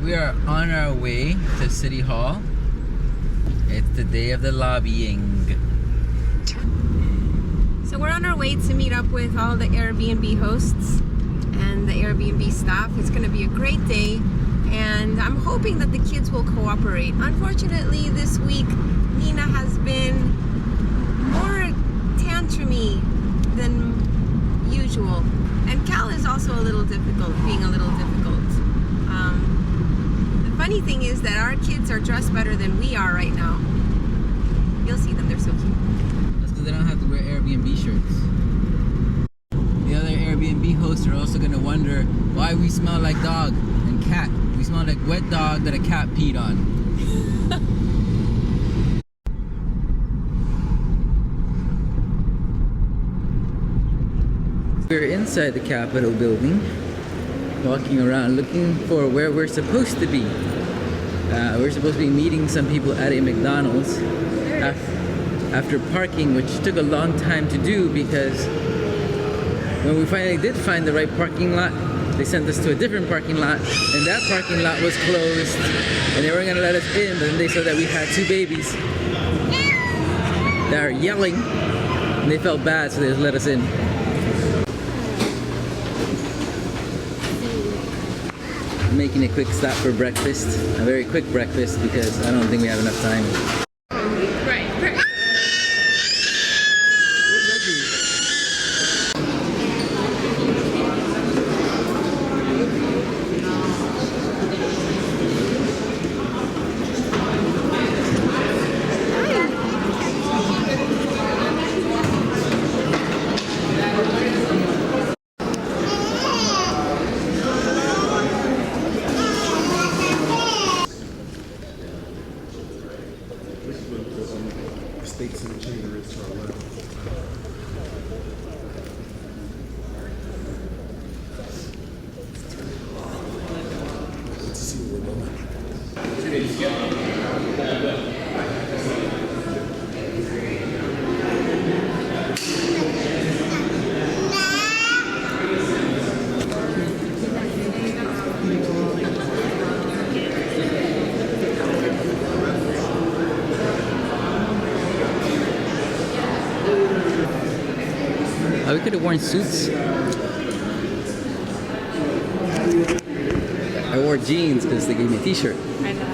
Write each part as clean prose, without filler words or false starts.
We are on our way to City Hall. It's the day of the lobbying. So we're on our way to meet up with all the Airbnb hosts and the Airbnb staff. It's going to be a great day, and I'm hoping that the kids will cooperate. Unfortunately, this week Nina has been more tantrumy than usual, and Cal is also a little difficult, being a little difficult. The funny thing is that our kids are dressed better than we are right now. You'll see them, they're so cute. That's because they don't have to wear Airbnb shirts. The other Airbnb hosts are also going to wonder why we smell like dog and cat. We smell like wet dog that a cat peed on. We're inside the Capitol building, walking around looking for where we're supposed to be. We're supposed to be meeting some people at a McDonald's after parking, which took a long time to do because when we finally did find the right parking lot, they sent us to a different parking lot, and that parking lot was closed, and they weren't gonna let us in, but then they saw that we had two babies that are yelling, and they felt bad, so they just let us in. Making a quick stop for breakfast, a very quick breakfast because I don't think we have enough time. Right. Steaks and chicken wrists to our left. Let's see what we're doing. We could have worn suits. I wore jeans because they gave me a t-shirt. I know.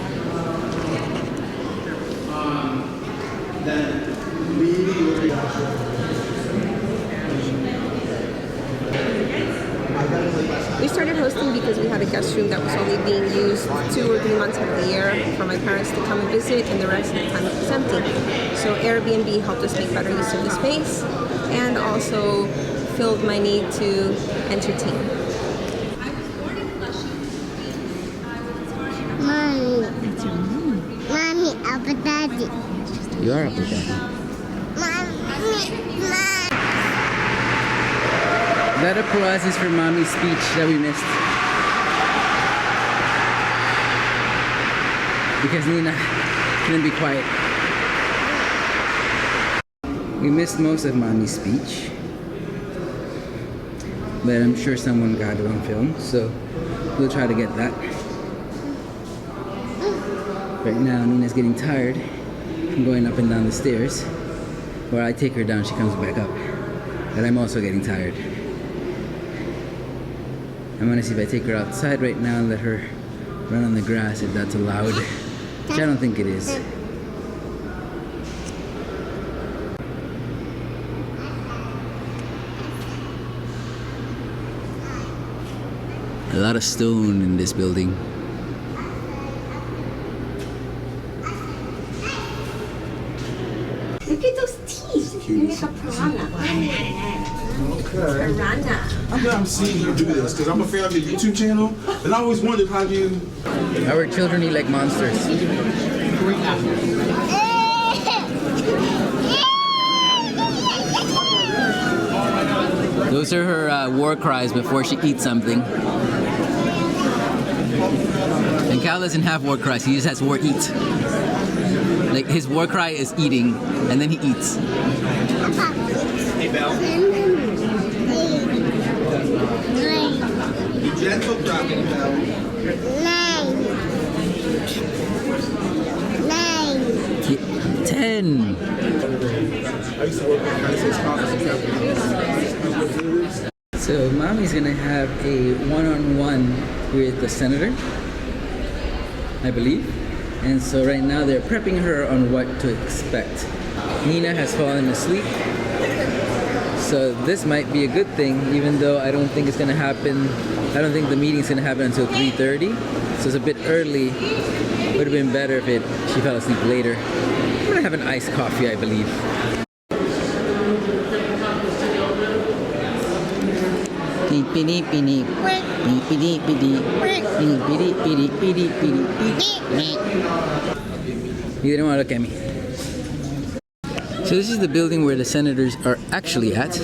We started hosting because we had a guest room that was only being used 2 or 3 months out of the year for my parents to come and visit, and the rest of the time it was empty. So Airbnb helped us make better use of the space and also filled my need to entertain. Mommy. That's your mom. Mommy, Alpha Daddy. You are Uncle Daddy. Mommy. That applause is for Mommy's speech that we missed. Because Nina couldn't be quiet. We missed most of Mommy's speech. But I'm sure someone got it on film, so we'll try to get that. Right now, Nina's getting tired from going up and down the stairs. Where I take her down, she comes back up. But I'm also getting tired. I'm gonna see if I take her outside right now and let her run on the grass if that's allowed. Which I don't think it is. A lot of stone in this building. Look at those teeth. They make a piranha. Piranha. I'm glad I'm seeing you do this because I'm a fan of your YouTube channel, and I always wondered how you. Our children eat like monsters. Those are her war cries before she eats something. And Cal doesn't have war cries, he just has war eat. Like his war cry is eating, and then he eats. Hey, Belle. Be gentle, Belle. 10. I used to work at United Conference. So mommy's gonna have a one-on-one with the senator, I believe. And so right now they're prepping her on what to expect. Nina has fallen asleep. So this might be a good thing, even though I don't think it's gonna happen. I don't think the meeting's gonna happen until 3:30. So it's a bit early. Would have been better if she fell asleep later. I'm gonna have an iced coffee, I believe. You didn't want to look at me. So this is the building where the senators are actually at,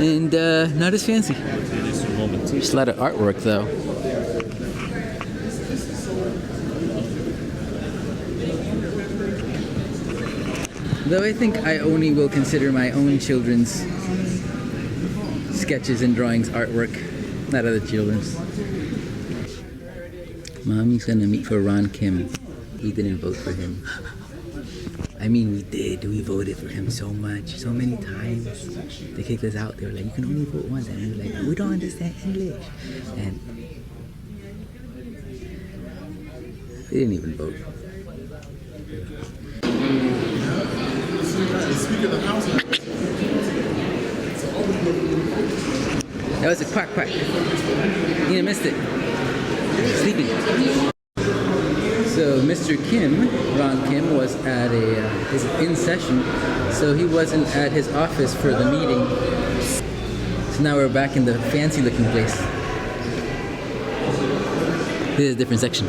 and not as fancy. There's a lot of artwork though. Though I think I only will consider my own children's sketches and drawings artwork, not other children's. Mommy's gonna meet for Ron Kim. We didn't vote for him. I mean, we did. We voted for him so much, so many times. They kicked us out. They were like, you can only vote once. And we were like, we don't understand English. And they didn't even vote. That was a quack quack. You missed it. Sleeping. So Mr. Kim, Ron Kim, was at is in session, so he wasn't at his office for the meeting. So now we're back in the fancy looking place. This is a different section.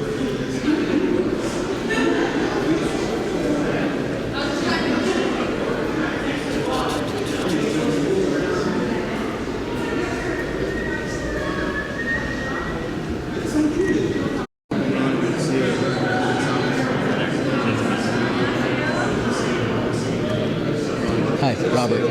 Hi, Robert.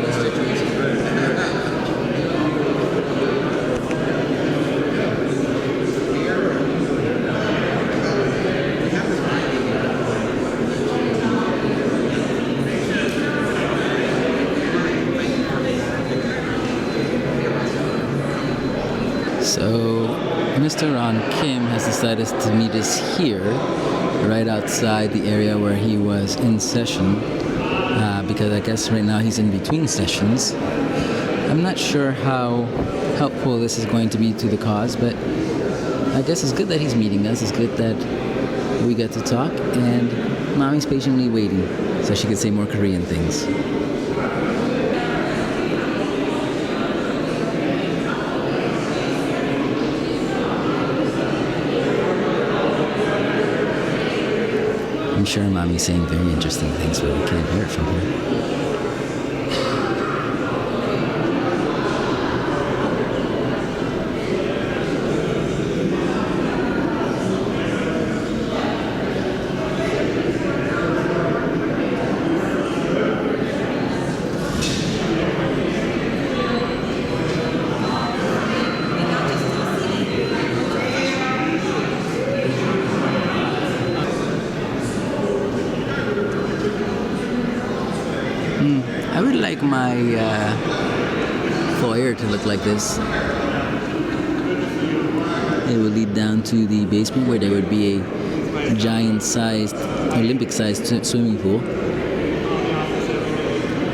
So, Mr. Ron Kim has decided to meet us here, right outside the area where he was in session. Because I guess right now he's in between sessions. I'm not sure how helpful this is going to be to the cause, but I guess it's good that he's meeting us. It's good that we get to talk, and Mommy's patiently waiting so she can say more Korean things. I'm sure Mommy's saying very interesting things, but we can't hear it from her. I would like my foyer to look like this. It would lead down to the basement where there would be a giant-sized, Olympic-sized swimming pool.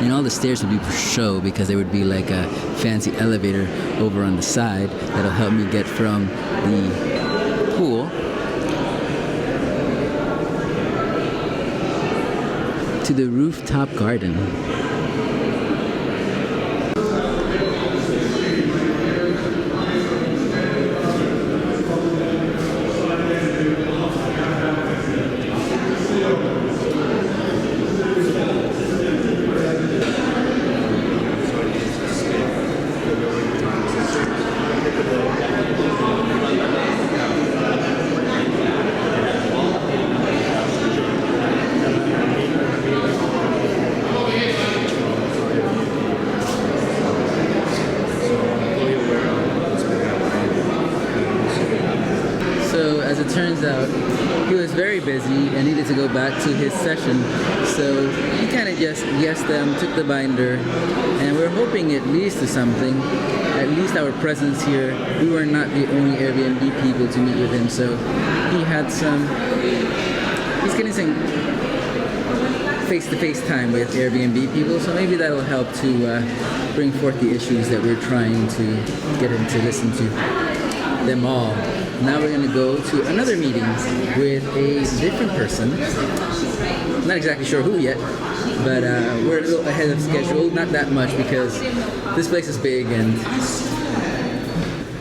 And all the stairs would be for show because there would be like a fancy elevator over on the side that'll help me get from the pool to the rooftop garden. out he was very busy and needed to go back to his session. So he kind of just guessed them, took the binder, and we're hoping it leads to something. At least our presence here, we were not the only Airbnb people to meet with him, so he's getting some face-to-face time with Airbnb people, so maybe that'll help to bring forth the issues that we're trying to get him to listen to them all. Now we're going to go to another meeting with a different person. Not exactly sure who yet, but we're a little ahead of schedule. Not that much because this place is big and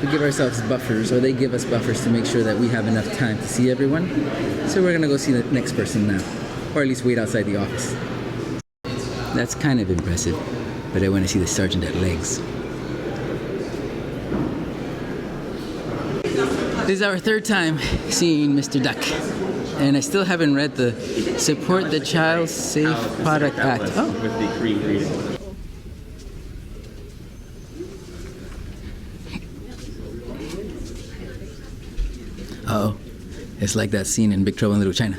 we give ourselves buffers, or they give us buffers to make sure that we have enough time to see everyone. So we're going to go see the next person now, or at least wait outside the office. That's kind of impressive, but I want to see the sergeant at legs. This is our third time seeing Mr. Duck, and I still haven't read the Support the Child Safe Product Act. Oh. With the cream greeting. Uh-oh. It's like that scene in Big Trouble in Little China.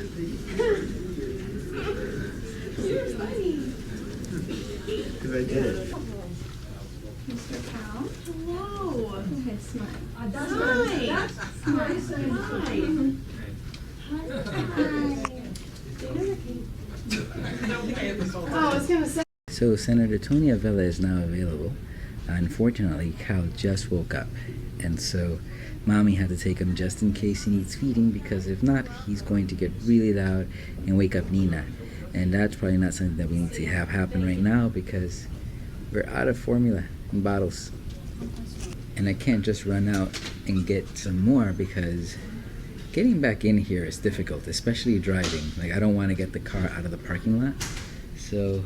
So Senator Tony Avella is now available. Unfortunately, Cal just woke up, and so Mommy had to take him just in case he needs feeding, because if not, he's going to get really loud and wake up Nina. And that's probably not something that we need to have happen right now because we're out of formula and bottles. And I can't just run out and get some more because getting back in here is difficult, especially driving. Like, I don't want to get the car out of the parking lot. So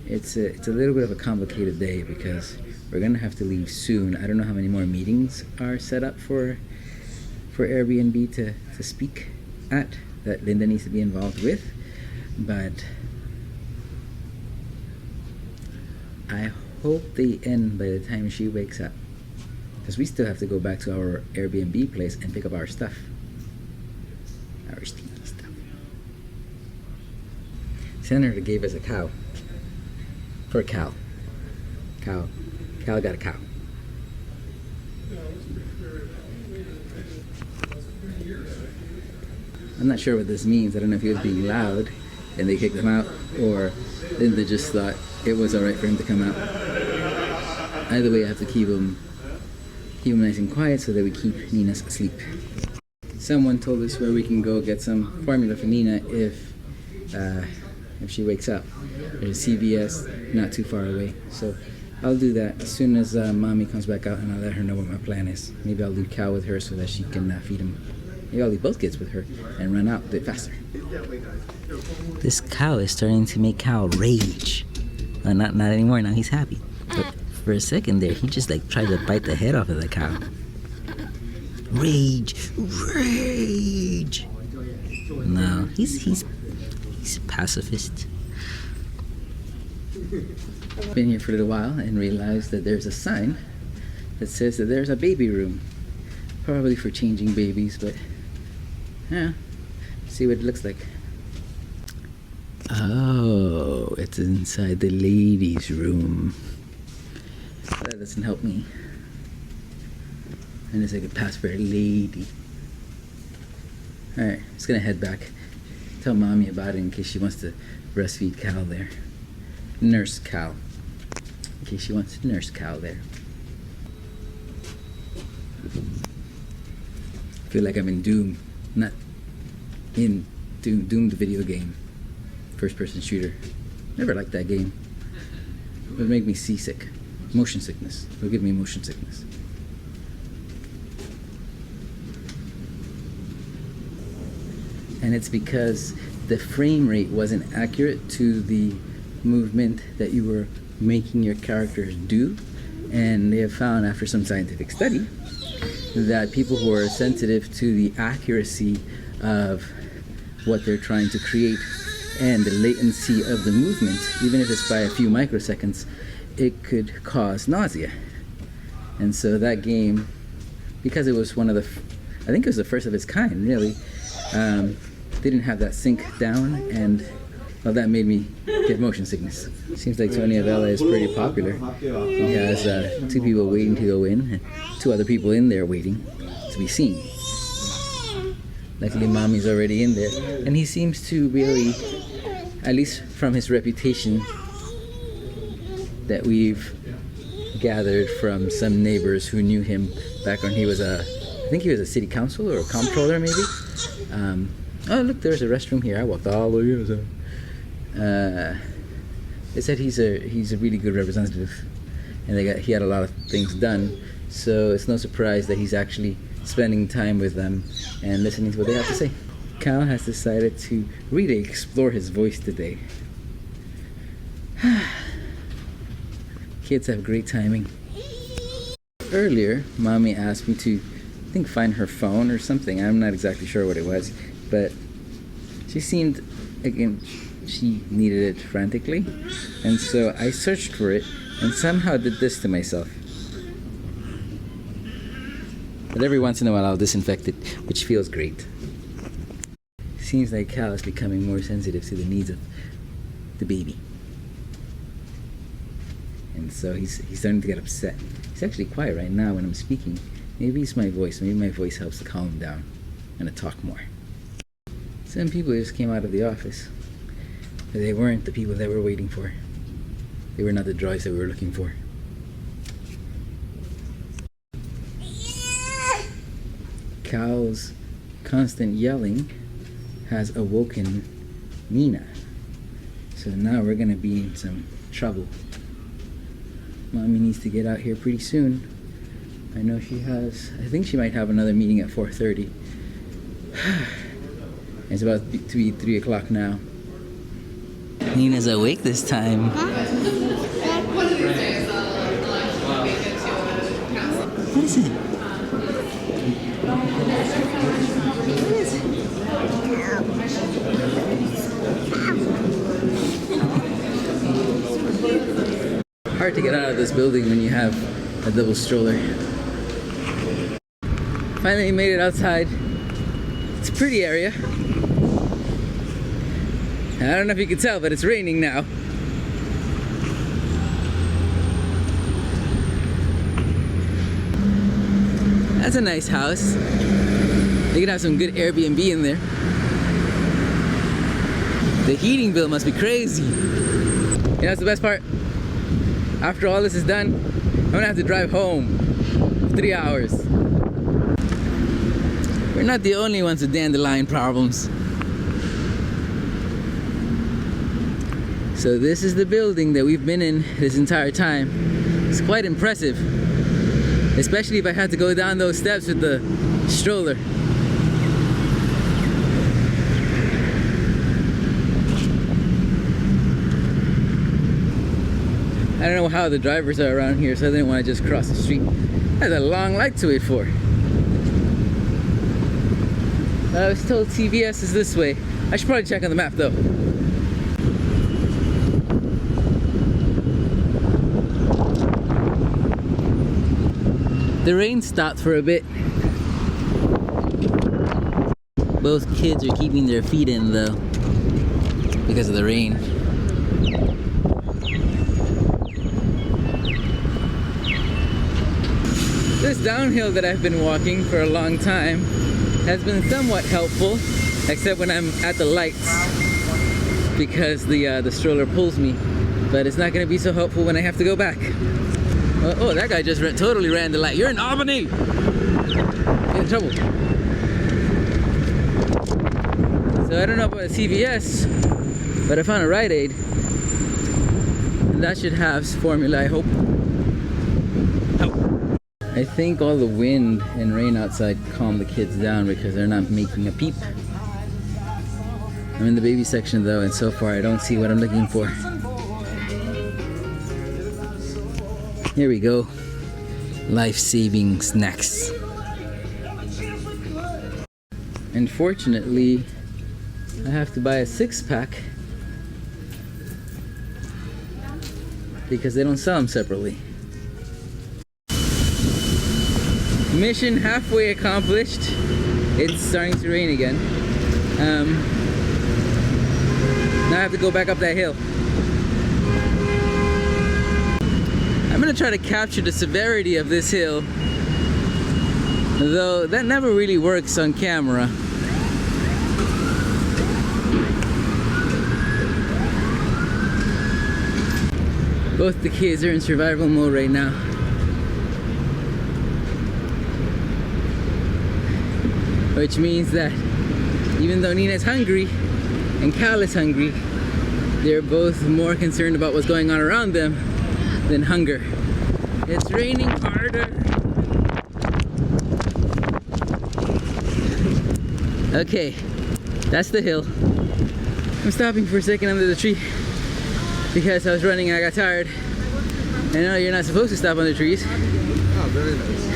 it's a little bit of a complicated day because we're gonna have to leave soon. I don't know how many more meetings are set up for Airbnb to speak at that Linda needs to be involved with, but I hope they end by the time she wakes up, because we still have to go back to our Airbnb place and pick up our stuff, our stinky stuff. Senator gave us a cow. For Cal. Cal got a cow. I'm not sure what this means. I don't know if he was being loud and they kicked him out, or then they just thought it was alright for him to come out. Either way, I have to keep him nice and quiet so that we keep Nina asleep. Someone told us where we can go get some formula for Nina if she wakes up. There's a CVS not too far away, so I'll do that as soon as Mommy comes back out, and I'll let her know what my plan is. Maybe I'll leave Cal with her so that she can feed him. Maybe I'll leave both kids with her and run out a bit faster. This cow is starting to make Cal rage. Not anymore, now he's happy. But for a second there, he just like tried to bite the head off of the cow. Rage! No, he's a pacifist. Been here for a little while and realized that there's a sign that says that there's a baby room. Probably for changing babies, but yeah, see what it looks like. Oh, it's inside the ladies' room. That doesn't help me. Unless I could pass for a lady. Alright, just gonna head back. Tell Mommy about it in case she wants to breastfeed Cal there. Nurse Cal. In case she wants to nurse Cal there. I feel like I'm in Doom. Not in Doom the video game. First person shooter. Never liked that game. It would make me seasick. Motion sickness. It would give me motion sickness. And it's because the frame rate wasn't accurate to the movement that you were making your characters do. And they have found, after some scientific study, that people who are sensitive to the accuracy of what they're trying to create and the latency of the movement, even if it's by a few microseconds, it could cause nausea. And so that game, because it was one of the I think it was the first of its kind, really. They didn't have that sink down, and well, that made me get motion sickness. Seems like Tony Avella is pretty popular. He has 2 people waiting to go in, and 2 other people in there waiting to be seen. Luckily, Mommy's already in there, and he seems to really, at least from his reputation that we've gathered from some neighbors who knew him back when he was I think he was a city councilor or a comptroller maybe. Oh look, there's a restroom here. I walked all the way here. So. They said he's a really good representative, and he had a lot of things done. So it's no surprise that he's actually spending time with them and listening to what they have to say. Cal has decided to really explore his voice today. Kids have great timing. Earlier, Mommy asked me to, I think, find her phone or something. I'm not exactly sure what it was, but she seemed, again, she needed it frantically, and so I searched for it and somehow did this to myself. But every once in a while I'll disinfect it, which feels great. Seems like Cal is becoming more sensitive to the needs of the baby. And so he's starting to get upset. He's actually quiet right now when I'm speaking. Maybe it's my voice. Maybe my voice helps to calm him down and to talk more. Some people just came out of the office. But they weren't the people that we're waiting for. They were not the droids that we were looking for. Cal's constant yelling has awoken Nina. So now we're gonna be in some trouble. Mommy needs to get out here pretty soon. I know she has, I think she might have another meeting at 4:30. It's about to be 3 o'clock now. Nina's awake this time. What is it? Hard to get out of this building when you have a double stroller. Finally made it outside. It's a pretty area. I don't know if you can tell, but it's raining now. That's a nice house. You can have some good Airbnb in there. The heating bill must be crazy. You know what's the best part? After all this is done, I'm gonna have to drive home 3 hours. We're not the only ones with dandelion problems. So this is the building that we've been in this entire time. It's quite impressive, especially if I had to go down those steps with the stroller. I don't know how the drivers are around here, so I didn't want to just cross the street. There's a long light to wait for. I was told CVS is this way. I should probably check on the map though. The rain stopped for a bit. Both kids are keeping their feet in though, because of the rain. This downhill that I've been walking for a long time has been somewhat helpful, except when I'm at the lights, because the stroller pulls me. But it's not going to be so helpful when I have to go back. Oh, that guy just totally ran the light. You're in Albany! Get in trouble. So I don't know about a CVS, but I found a Rite Aid. And that should have formula, I hope. I think all the wind and rain outside calmed the kids down because they're not making a peep. I'm in the baby section though, and so far I don't see what I'm looking for. Here we go. Life-saving snacks. Unfortunately, I have to buy a 6-pack because they don't sell them separately. Mission halfway accomplished. It's starting to rain again. Now I have to go back up that hill. I'm gonna try to capture the severity of this hill, though that never really works on camera. Both the kids are in survival mode right now. Which means that even though Nina's hungry and Cal is hungry, they're both more concerned about what's going on around them than hunger. It's raining harder. Okay, that's the hill. I'm stopping for a second under the tree because I was running and I got tired. I know you're not supposed to stop under trees. Oh, very nice.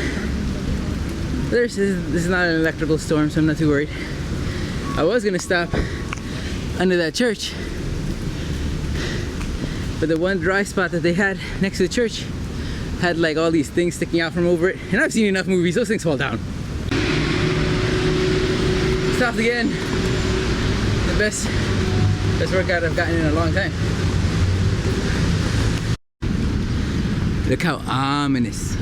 This is not an electrical storm, so I'm not too worried. I was gonna stop under that church, but the one dry spot that they had next to the church had like all these things sticking out from over it, and I've seen enough movies, those things fall down. Stopped again. The best workout I've gotten in a long time. Look how ominous.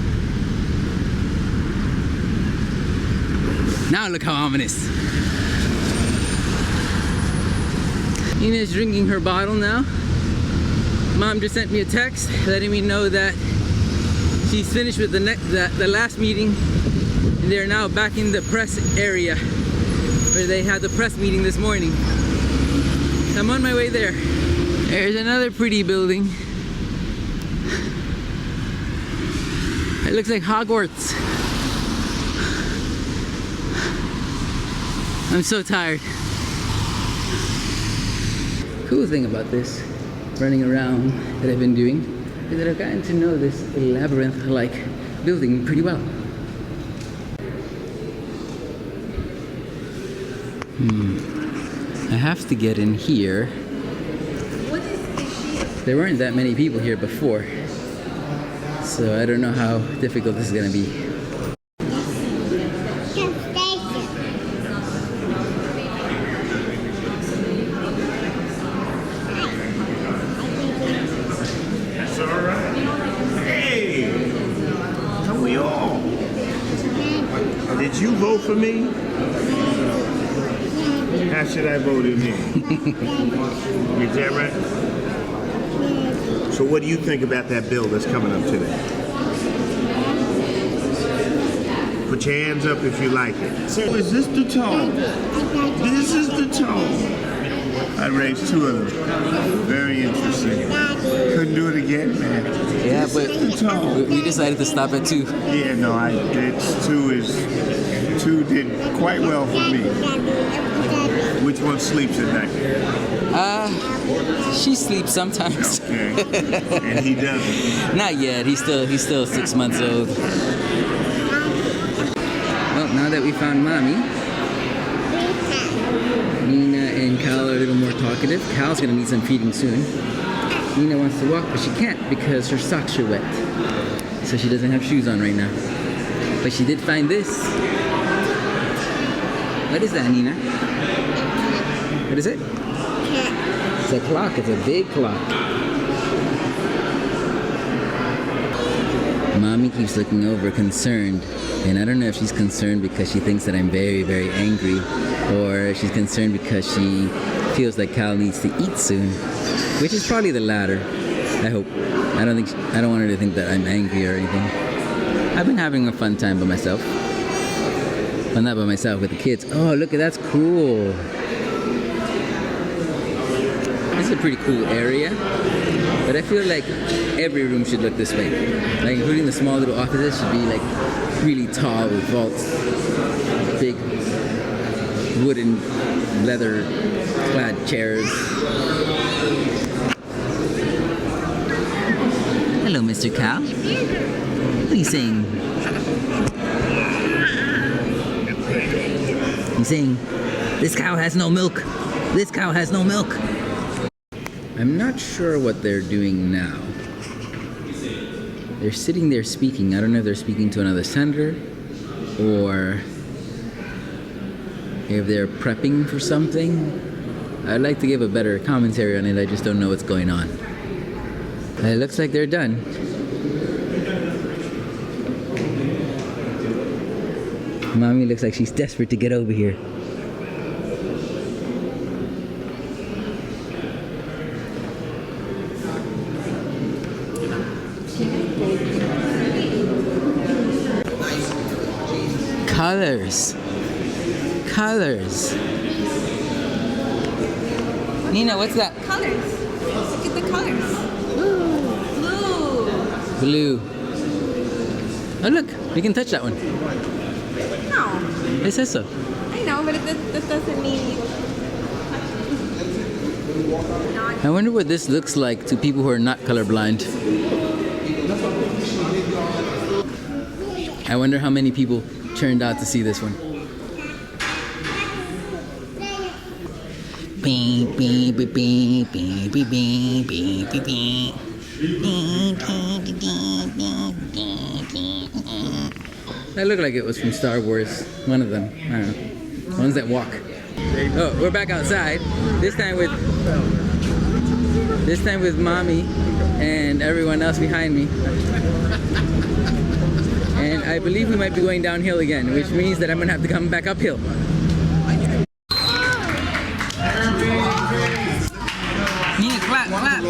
Now look how ominous. Nina's drinking her bottle now. Mom just sent me a text letting me know that she's finished with the last meeting, and they're now back in the press area where they had the press meeting this morning. I'm on my way there. There's another pretty building. It looks like Hogwarts. I'm so tired. Cool thing about this running around that I've been doing is that I've gotten to know this labyrinth-like building pretty well. I have to get in here. There weren't that many people here before, so I don't know how difficult this is gonna be. Did you vote for me? How should I vote in here? Is that right? So what do you think about that bill that's coming up today? Put your hands up if you like it. So is this the tone? This is the tone. I raised two of them. Very interesting. Couldn't do it again, man. Yeah, this but is the tone. we decided to stop at 2. Yeah, no, two did quite well for me. Which one sleeps at night? She sleeps sometimes. Okay. And he doesn't. Not yet. He's still 6 months old. Well, now that we found Mommy, Nina and Cal are a little more talkative. Cal's gonna need some feeding soon. Nina wants to walk, but she can't because her socks are wet. So she doesn't have shoes on right now. But she did find this. What is that, Nina? What is it? It's a clock. It's a big clock. Mommy keeps looking over concerned, and I don't know if she's concerned because she thinks that I'm very, very angry, or she's concerned because she feels like Cal needs to eat soon, which is probably the latter. I hope. I don't want her to think that I'm angry or anything. I've been having a fun time by myself. Well, not by myself, with the kids. Oh, look, that's cool. This is a pretty cool area, but I feel like every room should look this way. Like, including the small little offices should be like really tall with vaults, big wooden, leather-clad chairs. Hello, Mr. Cow. What are you saying? He's saying, this cow has no milk. This cow has no milk. I'm not sure what they're doing now. They're sitting there speaking. I don't know if they're speaking to another senator or if they're prepping for something. I'd like to give a better commentary on it. I just don't know what's going on. It looks like they're done. Mommy looks like she's desperate to get over here. Colors. Colors. Nina, what's that? Colors. Look at the colors. Blue. Blue. Oh look, you can touch that one. No. It says so. I know, but that doesn't mean you... I wonder what this looks like to people who are not colorblind. I wonder how many people turned out to see this one. That looked like it was from Star Wars. One of them. I don't know. Ones that walk. Oh, we're back outside. This time with mommy and everyone else behind me. And I believe we might be going downhill again, which means that I'm gonna have to come back uphill. Nina, clap, clap.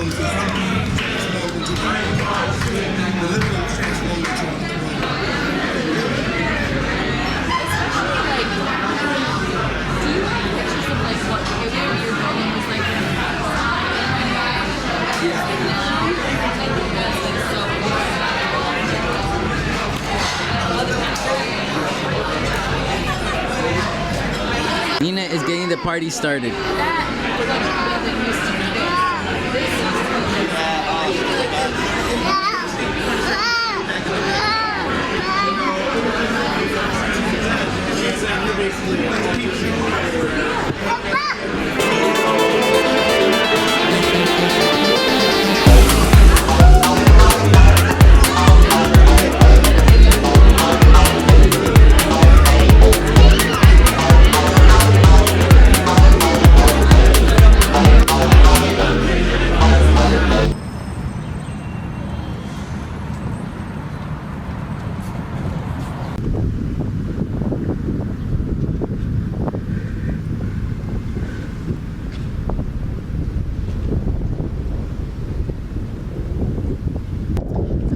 Nina is getting the party started.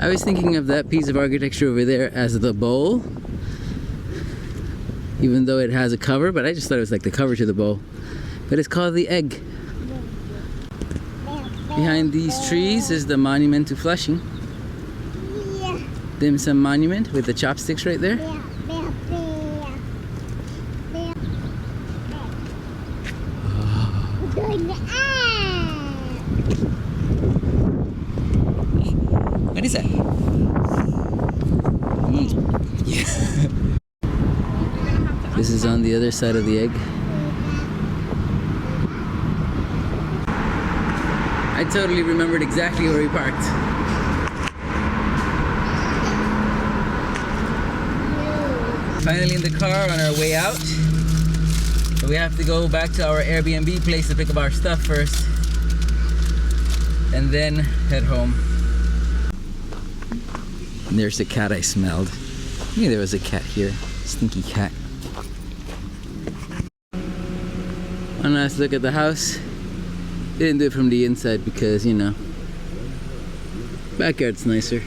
I was thinking of that piece of architecture over there as the bowl, even though it has a cover, but I just thought it was like the cover to the bowl. But it's called the egg. Behind these trees is the monument to Flushing. Dim Sum Monument with the chopsticks right there. What is that? Yeah. This is on the other side of the egg. I totally remembered exactly where we parked. Finally in the car on our way out. But we have to go back to our Airbnb place to pick up our stuff first. And then head home. And there's the cat I smelled. I knew there was a cat here. Stinky cat. One last look at the house. Didn't do it from the inside because, you know, backyard's nicer.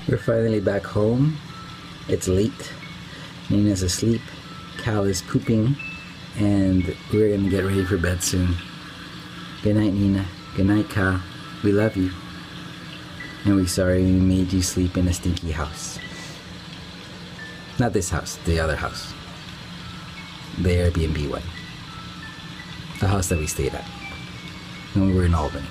We're finally back home. It's late. Nina's asleep. Cal is pooping. And we're gonna get ready for bed soon. Good night, Nina. Good night, Cal. We love you. And we're sorry we made you sleep in a stinky house. Not this house, the other house. The Airbnb one. The house that we stayed at when we were in Albany.